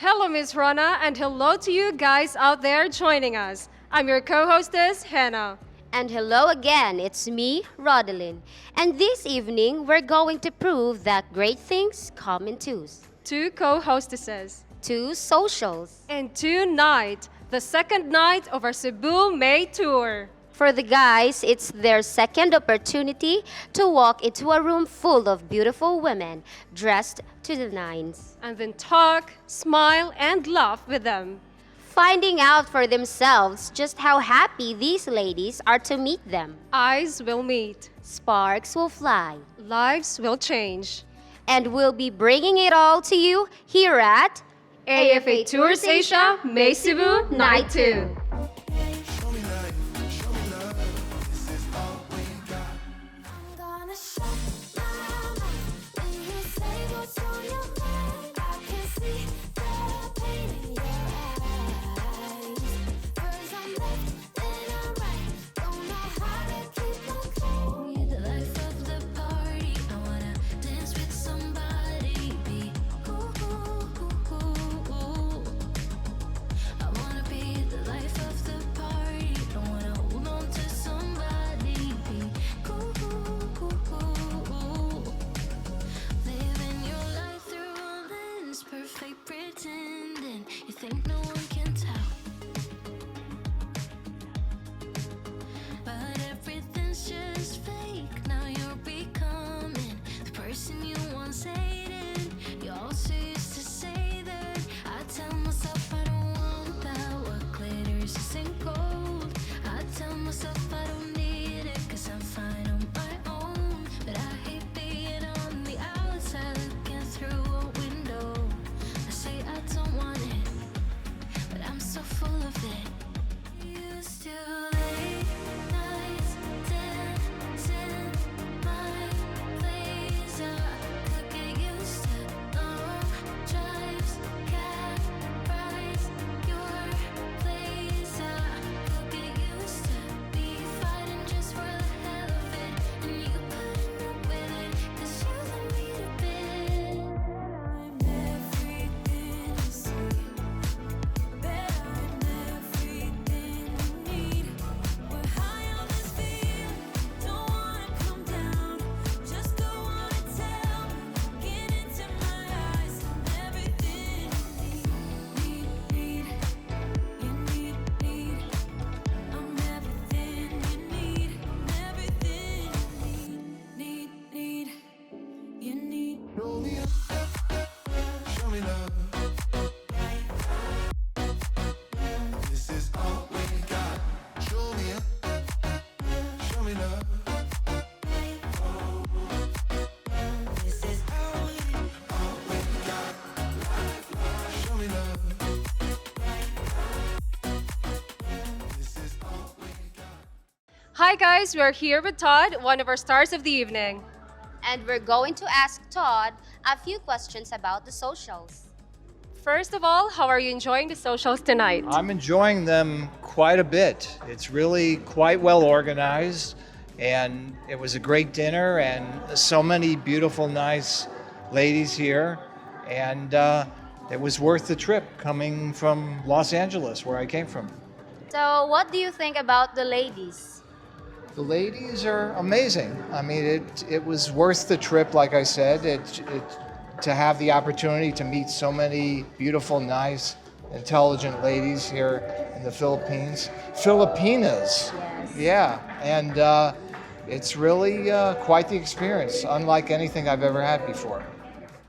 Hello, Miss Rana, and hello to you guys out there joining us. I'm your co-hostess, Hannah. And hello again, it's me, Rodeline. And this evening, we're going to prove that great things come in twos. Two co-hostesses. Two socials. And tonight, the second night of our Cebu May tour. For the guys, it's their second opportunity to walk into a room full of beautiful women dressed to the nines. And then talk, smile, and laugh with them. Finding out for themselves just how happy these ladies are to meet them. Eyes will meet. Sparks will fly. Lives will change. And we'll be bringing it all to you here at AFA Tours Asia May Cebu Night 2. Pretending you think no one can tell, but everything's just fake. Now you're becoming the person you once hated. You also used to say that. I tell myself I don't want that. What glitters isn't gold. I tell myself I don't need it, 'cause I'm fine on my own. But I hate being on the outside looking through a window. I don't want it, but I'm so full of it. Used to late nights dancing my place. I could get used to long drives, cab rides, your place. I could get used to be fighting just for the hell of it, and you putting up with it 'cause you let me to bed. I'm everything. Hi guys, we're here with Todd, one of our stars of the evening. and we're going to ask Todd a few questions about the socials. First of all, how are you enjoying the socials tonight? I'm enjoying them quite a bit. It's really quite well organized, and it was a great dinner, and so many beautiful, nice ladies here, and it was worth the trip coming from Los Angeles, where I came from. So, what do you think about the ladies? The ladies are amazing. I mean, it was worth the trip, like I said. To have the opportunity to meet so many beautiful, nice, intelligent ladies here in the Philippines. Filipinas. Yes. Yeah, and it's really quite the experience, unlike anything I've ever had before.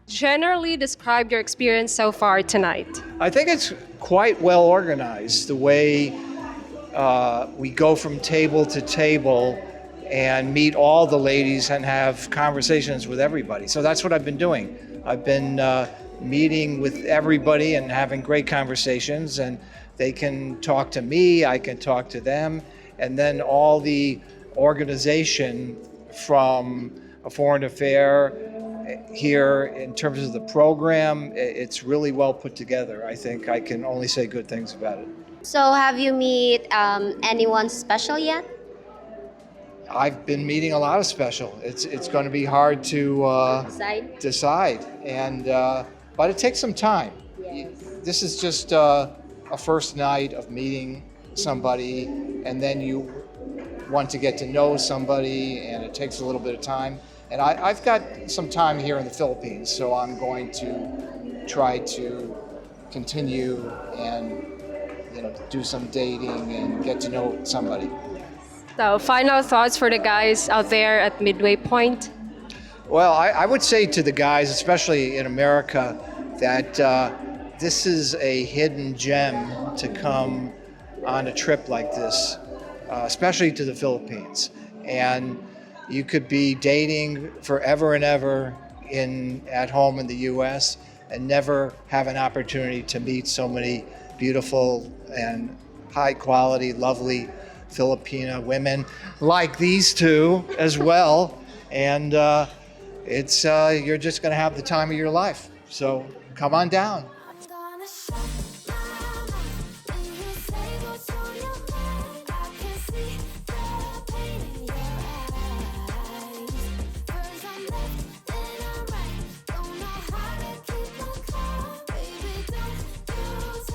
Generally describe your experience so far tonight. I think it's quite well organized, the way we go from table to table and meet all the ladies and have conversations with everybody. So that's what I've been doing. I've been meeting with everybody and having great conversations, and they can talk to me, I can talk to them, and then all the organization from a foreign affair here in terms of the program, it's really well put together. I think I can only say good things about it. So, have you met anyone special yet? I've been meeting a lot of special. It's going to be hard to decide, and but it takes some time. Yes. this is just a first night of meeting somebody, and then you want to get to know somebody, and it takes a little bit of time. And I've got some time here in the Philippines, so I'm going to try to continue and do some dating and get to know somebody. So, final thoughts for the guys out there at midway point? Well, I would say to the guys, especially in America, that this is a hidden gem to come on a trip like this, especially to the Philippines. And you could be dating forever and ever at home in the U.S. and never have an opportunity to meet so many beautiful and high quality, lovely Filipina women like these two as well. And you're just going to have the time of your life. So come on down. I'm gonna shut my mouth when you say what's on your mind. I can see the pain in your eyes. First I'm left, then I'm right. Don't know how to keep on calm. Baby, don't you tell no lies.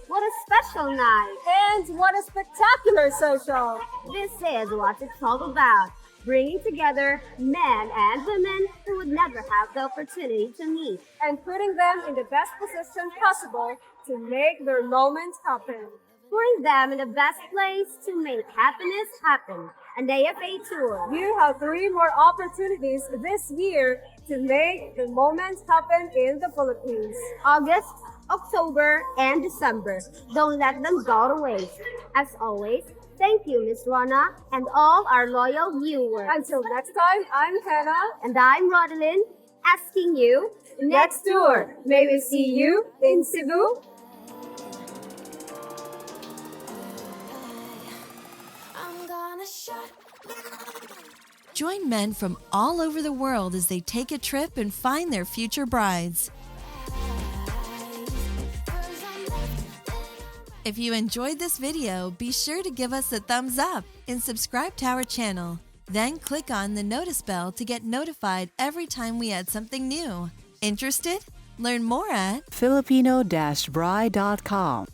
What a special night! And what a spectacular social! This is what it's all about. Bringing together men and women who would never have the opportunity to meet. And putting them in the best position possible to make their moment happen. Putting them in the best place to make happiness happen. An AFA tour. You have 3 more opportunities this year to make the moment happen in the Philippines. August, October, and December. Don't let them go to waste. As always, thank you, Miss Rona, and all our loyal viewers. Until next time, I'm Hannah. And I'm Rodelyn, asking you, Next tour, may we see you in Cebu? I'm gonna shut my mouth. Join men from all over the world as they take a trip and find their future brides. If you enjoyed this video, be sure to give us a thumbs up and subscribe to our channel. Then click on the notice bell to get notified every time we add something new. Interested? Learn more at Filipino-bride.com